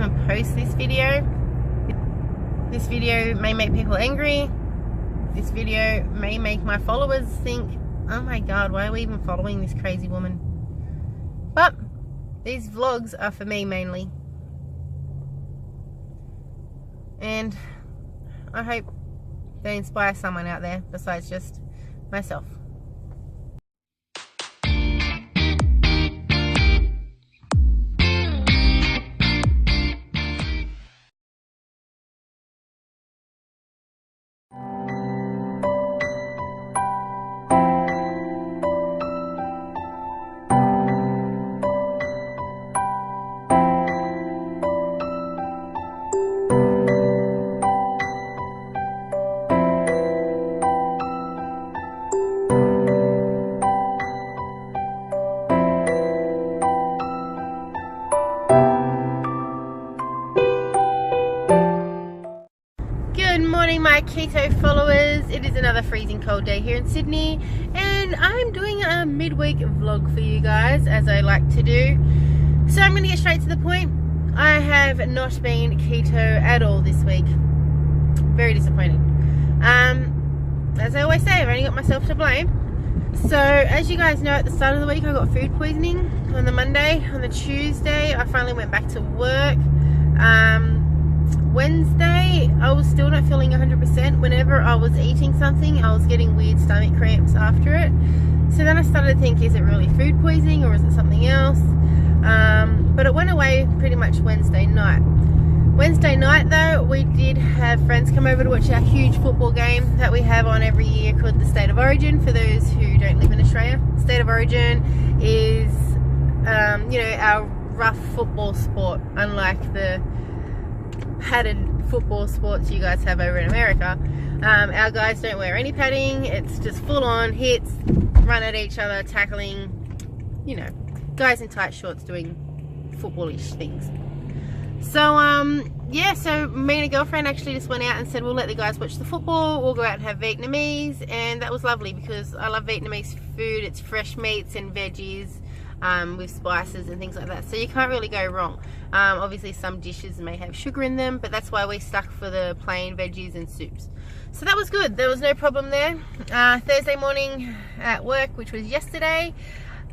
even post this video. This video may make people angry. This video may make my followers think, oh my god, why are we even following this crazy woman? But these vlogs are for me mainly. And I hope they inspire someone out there besides just myself. My keto followers, it is another freezing cold day here in Sydney, and I'm doing a midweek vlog for you guys, as I like to do. So I'm going to get straight to the point. I have not been keto at all this week. Very disappointed. As I always say, I've only got myself to blame. So as you guys know, at the start of the week I got food poisoning on the Monday. On the Tuesday I finally went back to work. Wednesday, I was still not feeling 100%. Whenever I was eating something, I was getting weird stomach cramps after it. So then I started to think, is it really food poisoning or is it something else? But it went away pretty much Wednesday night. Wednesday night though, we did have friends come over to watch our huge football game that we have on every year called the State of Origin. For those who don't live in Australia, State of Origin is, you know, our rough football sport, unlike the padded football sports you guys have over in America. Our guys don't wear any padding. It's just full on hits, run at each other, tackling, you know, guys in tight shorts doing footballish things. So yeah, so me and a girlfriend actually just went out and said we'll let the guys watch the football, we'll go out and have Vietnamese, and that was lovely because I love Vietnamese food. It's fresh meats and veggies with spices and things like that, so you can't really go wrong. Obviously some dishes may have sugar in them, but that's why we stuck for the plain veggies and soups. So that was good, there was no problem there. Thursday morning at work, which was yesterday,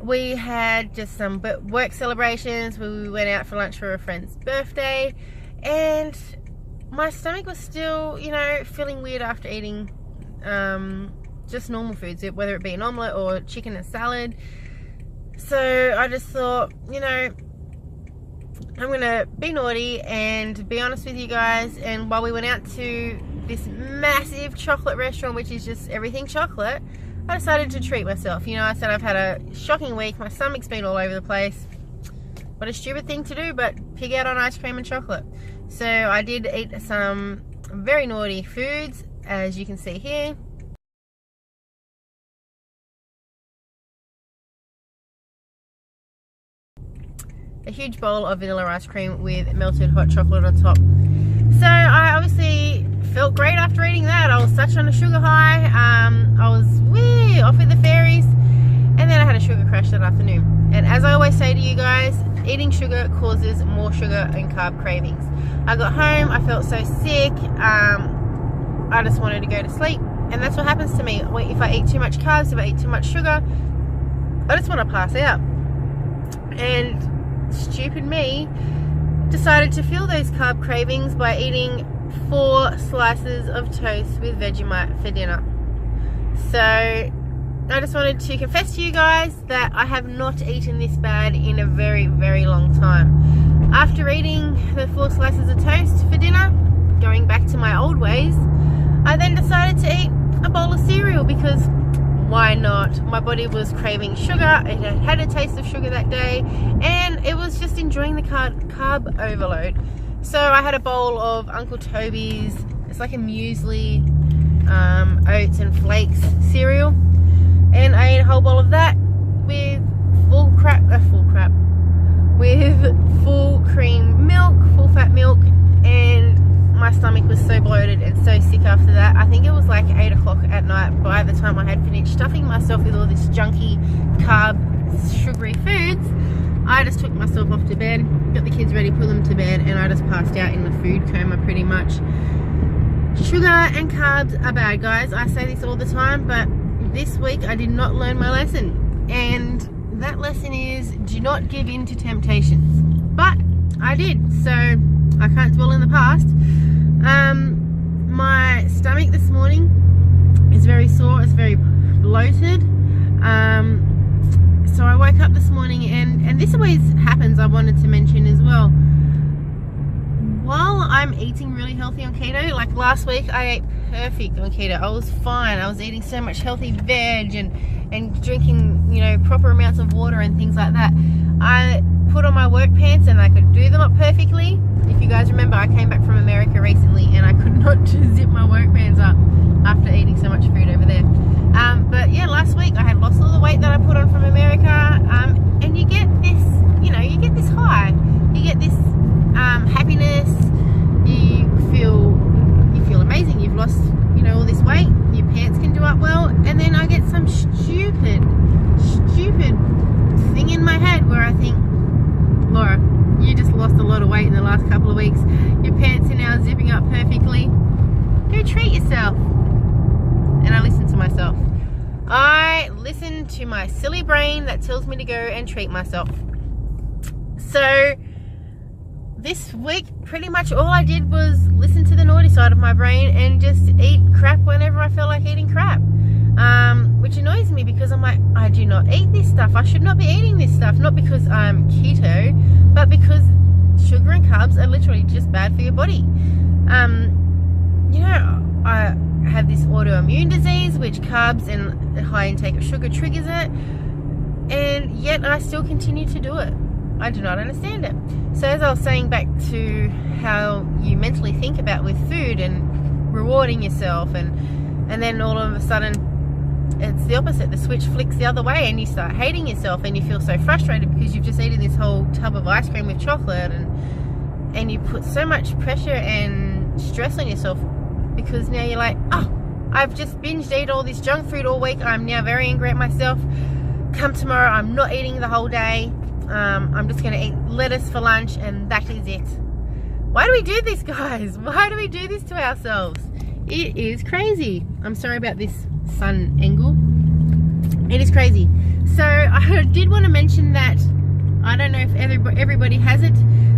we had just some work celebrations. We went out for lunch for a friend's birthday, and my stomach was still, you know, feeling weird after eating just normal foods, whether it be an omelette or chicken and salad. So I just thought, you know, I'm gonna be naughty and be honest with you guys. And while we went out to this massive chocolate restaurant, which is just everything chocolate, I decided to treat myself. You know, I said I've had a shocking week, my stomach's been all over the place. What a stupid thing to do, but pig out on ice cream and chocolate. So I did eat some very naughty foods, as you can see here. A huge bowl of vanilla ice cream with melted hot chocolate on top. So I obviously felt great after eating that. I was such on a sugar high. I was way off with the fairies, and then I had a sugar crash that afternoon. And as I always say to you guys, eating sugar causes more sugar and carb cravings. I got home, I felt so sick, I just wanted to go to sleep, and that's what happens to me. If I eat too much carbs, if I eat too much sugar, I just want to pass out. And stupid me decided to fill those carb cravings by eating 4 slices of toast with Vegemite for dinner. So I just wanted to confess to you guys that I have not eaten this bad in a very, very long time. After eating the 4 slices of toast for dinner, going back to my old ways, I then decided to eat a bowl of cereal because why not? My body was craving sugar. It had had a taste of sugar that day, and it was just enjoying the carb overload. So I had a bowl of Uncle Toby's, it's like a muesli, oats and flakes cereal, and I ate a whole bowl of that with full cream milk, full fat milk, and my stomach was so bloated and so sick after that. I think it was like 8 o'clock at night by the time I had finished stuffing myself with all this junky carb sugary foods. I just took myself off to bed, got the kids ready, put them to bed, and I just passed out in the food coma pretty much. Sugar and carbs are bad, guys. I say this all the time, but this week I did not learn my lesson. And that lesson is, do not give in to temptations. But I did, so I can't dwell in the past. My stomach this morning is very sore, it's very bloated. So I woke up this morning, and this always happens, I wanted to mention as well. While I'm eating really healthy on keto, like last week I ate perfect on keto. I was fine. I was eating so much healthy veg and drinking, you know, proper amounts of water and things like that. I put on my work pants and I could do them up perfectly. If you guys remember, I came back from America recently and I could not zip my work pants up after eating so much food over there. But yeah, last week I had lost all the weight that I put on from America, and you get this, you know, you get this high, you get this happiness, you feel amazing, you've lost, you know, all this weight, your pants can do up well, and then I get some stupid thing in my head where I think, Laura, you just lost a lot of weight in the last couple of weeks, your pants are now zipping up perfectly, go treat yourself. And I listen to myself. I listen to my silly brain that tells me to go and treat myself. So this week, pretty much all I did was listen to the naughty side of my brain and just eat crap whenever I felt like eating crap. Which annoys me because I'm like, I do not eat this stuff. I should not be eating this stuff. Not because I'm keto, but because sugar and carbs are literally just bad for your body. You know, I have this autoimmune disease, which carbs and a high intake of sugar triggers it, and yet I still continue to do it. I do not understand it. So as I was saying, back to how you mentally think about with food and rewarding yourself, and then all of a sudden it's the opposite. The switch flicks the other way and you start hating yourself and you feel so frustrated because you've just eaten this whole tub of ice cream with chocolate, and you put so much pressure and stress on yourself because now you're like, oh, I've just binged ate all this junk food all week. I'm now very angry at myself. Come tomorrow, I'm not eating the whole day. I'm just going to eat lettuce for lunch and that is it. Why do we do this, guys? Why do we do this to ourselves? It is crazy. I'm sorry about this sun angle. It is crazy. So I did want to mention that I don't know if everybody has it,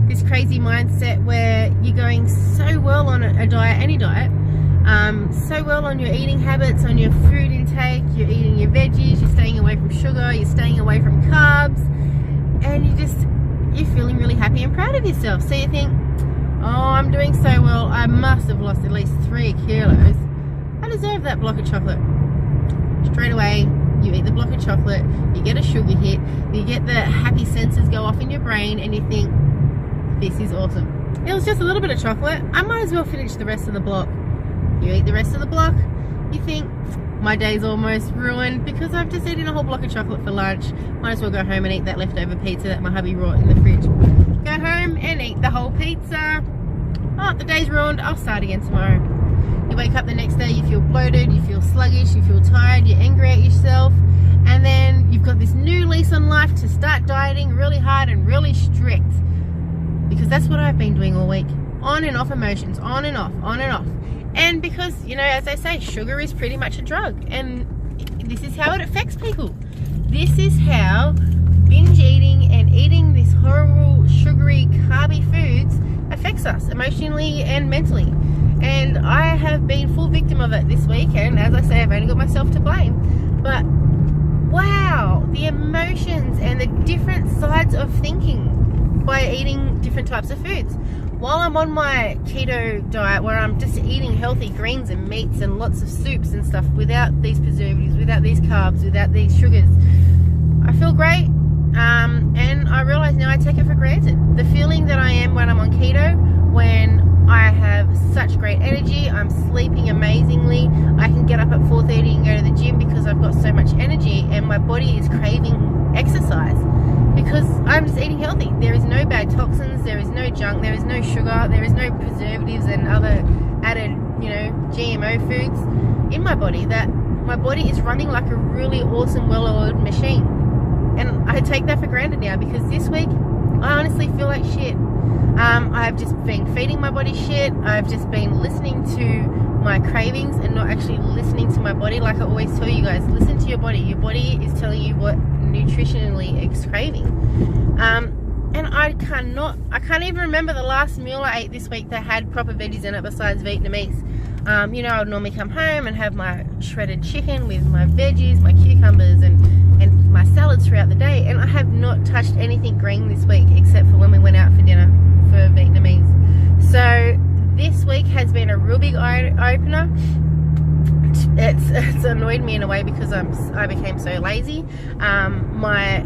this crazy mindset where you're going so well on a diet, any diet, so well on your eating habits, on your food intake, you're eating your veggies, you're staying away from sugar, you're staying away from carbs, and you're feeling really happy and proud of yourself. So you think, oh, I'm doing so well, I must have lost at least 3 kilos. I deserve that block of chocolate. Straight away, you eat the block of chocolate, you get a sugar hit, you get the happy senses go off in your brain, and you think, this is awesome. It was just a little bit of chocolate, I might as well finish the rest of the block. You eat the rest of the block, you think, my day's almost ruined because I've just eaten a whole block of chocolate for lunch. Might as well go home and eat that leftover pizza that my hubby brought in the fridge. Go home and eat the whole pizza. Oh, the day's ruined, I'll start again tomorrow. You wake up the next day, you feel bloated, you feel sluggish, you feel tired, you're angry at yourself, and then you've got this new lease on life to start dieting really hard and really strict. Because that's what I've been doing all week. On and off emotions, on and off, on and off. And because, you know, as I say, sugar is pretty much a drug, and this is how it affects people. This is how binge eating and eating these horrible sugary carby foods affects us emotionally and mentally. And I have been full victim of it this week, and as I say, I've only got myself to blame. But wow, the emotions and the different sides of thinking by eating different types of foods. While I'm on my keto diet, where I'm just eating healthy greens and meats and lots of soups and stuff without these preservatives, without these carbs, without these sugars, I feel great. And I realize now I take it for granted. The feeling that I am when I'm on keto, when I have such great energy, I'm sleeping amazingly, I can get up at 4:30 and go to the gym because I've got so much energy, and my body is craving exercise because I'm just eating healthy. There is no bad toxins, there is no junk, there is no sugar, there is no preservatives and other added, you know, GMO foods in my body. That my body is running like a really awesome, well-oiled machine. And I take that for granted now, because this week I honestly feel like shit. I've just been feeding my body shit. I've just been listening to my cravings and not actually listening to my body. Like I always tell you guys, listen to your body. Your body is telling you what nutritionally it's craving. And I can't even remember the last meal I ate this week that had proper veggies in it besides Vietnamese. You know, I would normally come home and have my shredded chicken with my veggies, my cucumbers, and my salads throughout the day. And I have not touched anything green this week except for when we went out for dinner for Vietnamese. So this week has been a real big eye-opener. It's annoyed me in a way because I became so lazy. My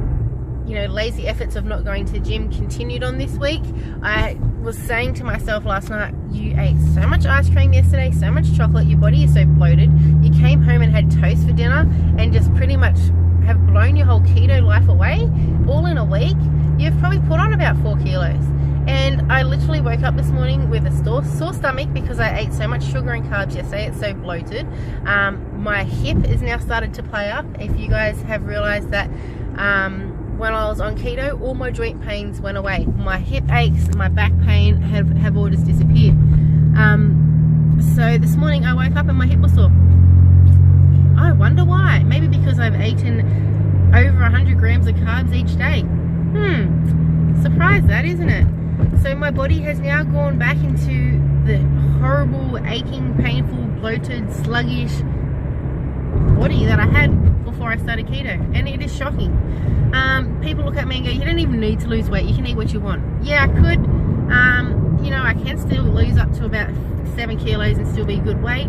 lazy efforts of not going to the gym continued on this week. I was saying to myself last night, you ate so much ice cream yesterday, so much chocolate, your body is so bloated. You came home and had toast for dinner and just pretty much have blown your whole keto life away all in a week. You've probably put on about 4 kilos. And I literally woke up this morning with a sore stomach because I ate so much sugar and carbs yesterday. It's so bloated. My hip is now started to play up. If you guys have realized that when I was on keto, all my joint pains went away. My hip aches, my back pain have all just disappeared. So this morning I woke up and my hip was sore. I wonder why. Maybe because I've eaten over 100 grams of carbs each day. Surprise that, isn't it? So my body has now gone back into the horrible, aching, painful, bloated, sluggish body that I had before I started keto, and it is shocking. People look at me and go, you don't even need to lose weight, you can eat what you want. Yeah, I could. I can still lose up to about 7 kilos and still be good weight,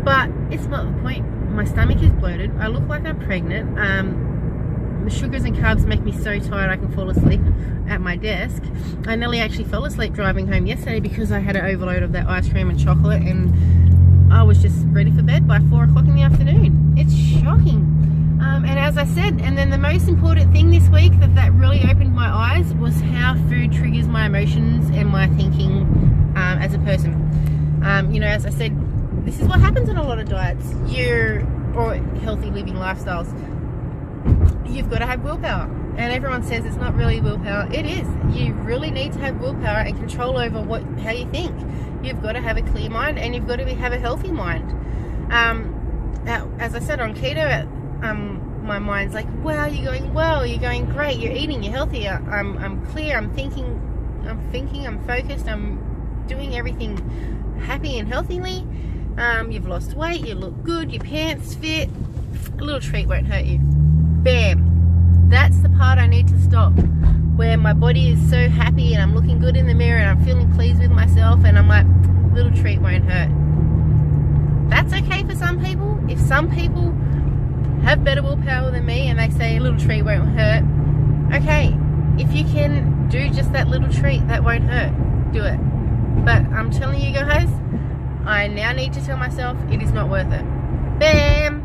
but it's not the point. My stomach is bloated, I look like I'm pregnant. The sugars and carbs make me so tired I can fall asleep at my desk. I nearly actually fell asleep driving home yesterday because I had an overload of that ice cream and chocolate, and I was just ready for bed by 4 o'clock in the afternoon. It's shocking. And as I said, and then the most important thing this week that really opened my eyes was how food triggers my emotions and my thinking as a person. As I said, this is what happens in a lot of diets or healthy living lifestyles. You've got to have willpower, and everyone says it's not really willpower. It is. You really need to have willpower and control over how you think. You've got to have a clear mind, and you've got to have a healthy mind. As I said, on keto, my mind's like, wow, you're going well, you're going great, you're eating, you're healthy, I'm clear, I'm thinking, I'm focused, I'm doing everything happy and healthily. You've lost weight, you look good, your pants fit, a little treat won't hurt you. Bam. That's the part I need to stop, where my body is so happy and I'm looking good in the mirror and I'm feeling pleased with myself, and I'm like, little treat won't hurt. That's okay for some people. If some people have better willpower than me and they say a little treat won't hurt, okay, if you can do just that little treat that won't hurt, do it. But I'm telling you guys, I now need to tell myself it is not worth it. Bam!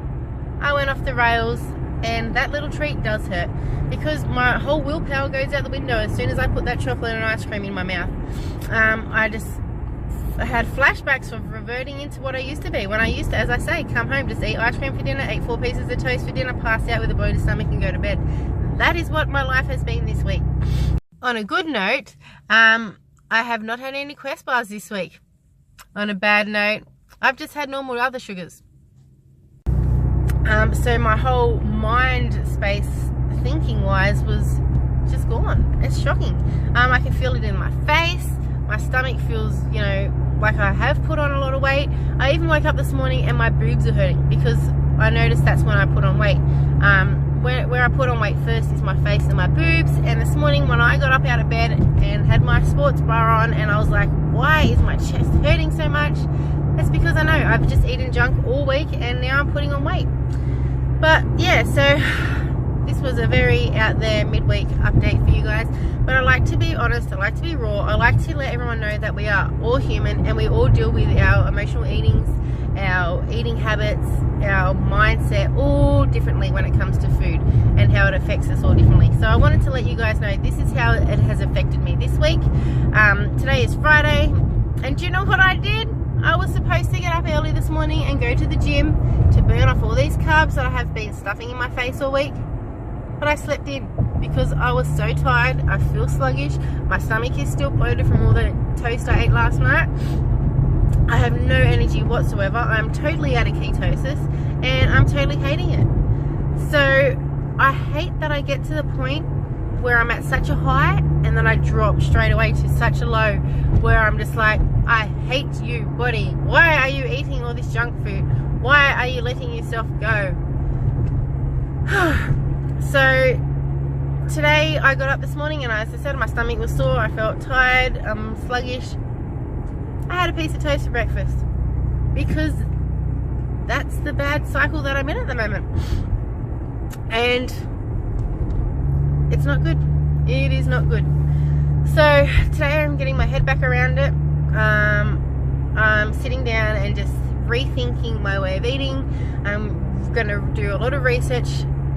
I went off the rails, and that little treat does hurt because my whole willpower goes out the window as soon as I put that chocolate and ice cream in my mouth. I had flashbacks of reverting into what I used to be when I used to, as I say, come home, just eat ice cream for dinner, eat 4 pieces of toast for dinner, pass out with a bloated stomach and go to bed. That is what my life has been this week. On a good note, I have not had any Quest bars this week. On a bad note, I've just had normal other sugars. So my whole mind space thinking wise was just gone. It's shocking. I can feel it in my face. My stomach feels, like I have put on a lot of weight. I even woke up this morning and my boobs are hurting because I noticed that's when I put on weight. Where I put on weight first is my face and my boobs. And this morning when I got up out of bed and had my sports bra on, and I was like, why is my chest hurting so much? It's because I know I've just eaten junk all week and now I'm putting on weight. But yeah, so this was a very out there midweek update for you guys. But I like to be honest, I like to be raw, I like to let everyone know that we are all human and we all deal with our emotional eatings, our eating habits, our mindset all differently when it comes to food and how it affects us all differently. So I wanted to let you guys know this is how it has affected me this week. Today is Friday, and do you know what I did? I was supposed to get up early this morning and go to the gym to burn off all these carbs that I have been stuffing in my face all week. but I slept in because I was so tired. I feel sluggish. My stomach is still bloated from all the toast I ate last night. I have no energy whatsoever. I'm totally out of ketosis and I'm totally hating it. So I hate that I get to the point where I'm at such a high and then I drop straight away to such a low where I'm just like, I hate you, body. Why are you eating all this junk food? Why are you letting yourself go? So today I got up this morning and as I said, my stomach was sore. I felt tired, sluggish. I had a piece of toast for breakfast because that's the bad cycle that I'm in at the moment. And it's not good. It is not good. So today I'm getting my head back around it. I'm sitting down and just rethinking my way of eating. I'm going to do a lot of research.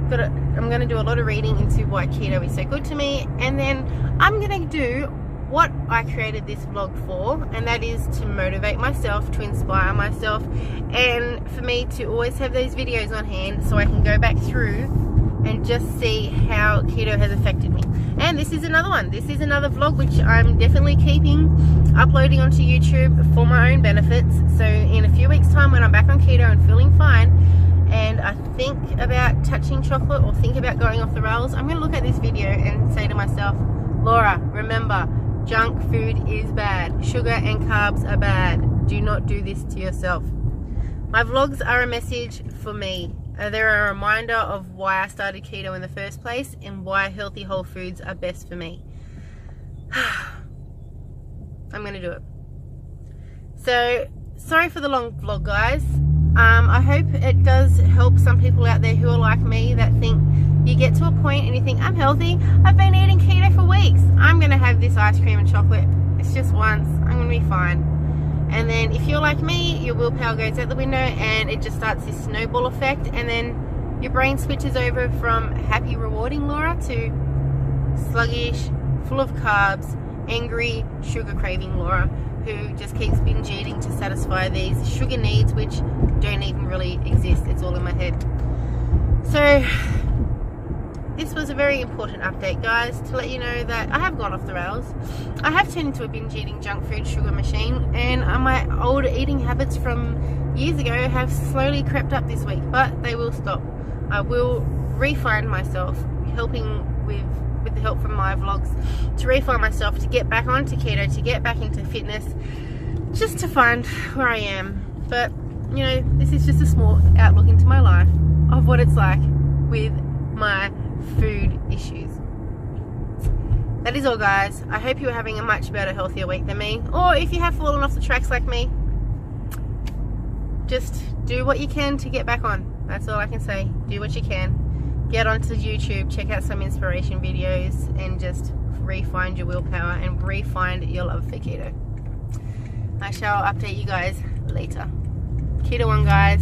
I'm going to do a lot of reading into why keto is so good to me. And then I'm going to do what I created this vlog for, and that is to motivate myself, to inspire myself, and for me to always have those videos on hand so I can go back through and just see how keto has affected me. And this is another one. This is another vlog which I'm definitely uploading onto YouTube for my own benefits. So in a few weeks time when I'm back on keto and feeling fine and I think about touching chocolate or think about going off the rails, I'm going to look at this video and say to myself, Laura, remember, junk food is bad. Sugar and carbs are bad. Do not do this to yourself. My vlogs are a message for me. They're a reminder of why I started keto in the first place and why healthy whole foods are best for me. I'm going to do it. So, sorry for the long vlog, guys. I hope it does help some people out there who are like me that think you get to a point and you think, I'm healthy. I've been eating keto for weeks. I'm going to have this ice cream and chocolate. It's just once. I'm going to be fine. And then if you're like me, your willpower goes out the window and it just starts this snowball effect, and then your brain switches over from happy, rewarding Laura to sluggish, full of carbs, angry, sugar craving Laura, who just keeps binge eating to satisfy these sugar needs which don't even really exist. It's all in my head. So this was a very important update, guys, to let you know that I have gone off the rails. I have turned into a binge eating junk food sugar machine, and my old eating habits from years ago have slowly crept up this week, but they will stop. I will refine myself, helping with the help from my vlogs, to refine myself, to get back onto keto, to get back into fitness, just to find where I am. But, you know, this is just a small outlook into my life of what it's like with my food issues. That is all, guys. I hope you are having a much better, healthier week than me, or if you have fallen off the tracks like me, just do what you can to get back on. That's all I can say. Do what you can. Get onto YouTube, check out some inspiration videos, and just re-find your willpower and re-find your love for keto. I shall update you guys later. Keto on, guys.